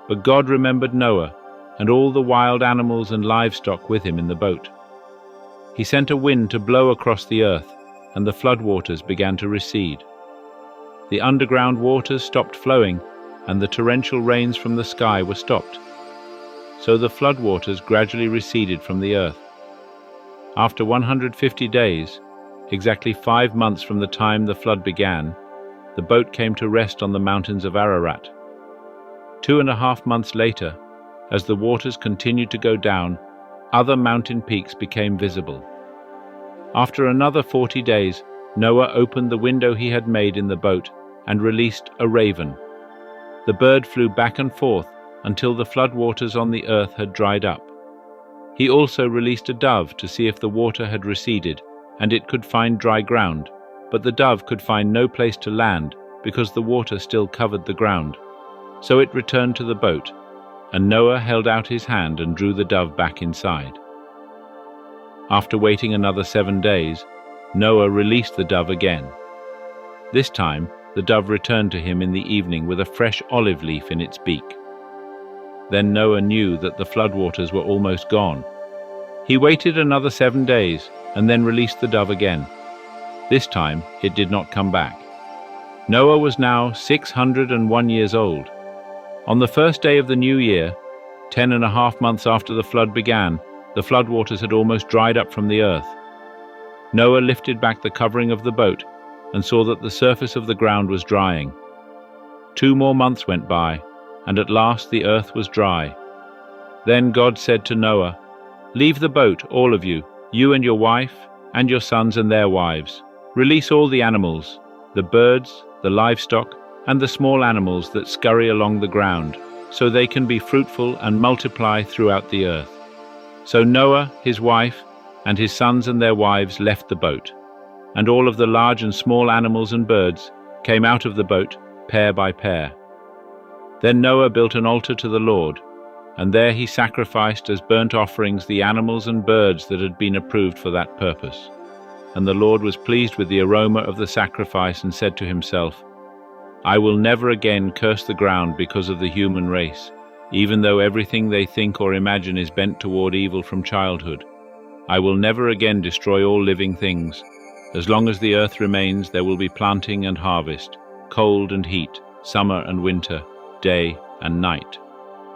But God remembered Noah and all the wild animals and livestock with him in the boat. He sent a wind to blow across the earth, and the floodwaters began to recede. The underground waters stopped flowing, and the torrential rains from the sky were stopped. So the floodwaters gradually receded from the earth. After 150 days, exactly 5 months from the time the flood began, the boat came to rest on the mountains of Ararat. 2.5 months later, as the waters continued to go down, other mountain peaks became visible. After another 40 days, Noah opened the window he had made in the boat and released a raven. The bird flew back and forth until the floodwaters on the earth had dried up. He also released a dove to see if the water had receded and it could find dry ground, but the dove could find no place to land because the water still covered the ground. So it returned to the boat, and Noah held out his hand and drew the dove back inside. After waiting another 7 days, Noah released the dove again. This time, the dove returned to him in the evening with a fresh olive leaf in its beak. Then Noah knew that the floodwaters were almost gone. He waited another 7 days and then released the dove again. This time, it did not come back. Noah was now 601 years old. On the first day of the new year, 10.5 months after the flood began, the floodwaters had almost dried up from the earth. Noah lifted back the covering of the boat and saw that the surface of the ground was drying. 2 more months went by, and at last the earth was dry. Then God said to Noah, "Leave the boat, all of you, you and your wife, and your sons and their wives. Release all the animals, the birds, the livestock, and the small animals that scurry along the ground, so they can be fruitful and multiply throughout the earth." So Noah, his wife, and his sons and their wives left the boat, and all of the large and small animals and birds came out of the boat, pair by pair. Then Noah built an altar to the Lord, and there he sacrificed as burnt offerings the animals and birds that had been approved for that purpose. And the Lord was pleased with the aroma of the sacrifice and said to himself, "I will never again curse the ground because of the human race, even though everything they think or imagine is bent toward evil from childhood. I will never again destroy all living things. As long as the earth remains, there will be planting and harvest, cold and heat, summer and winter, day and night."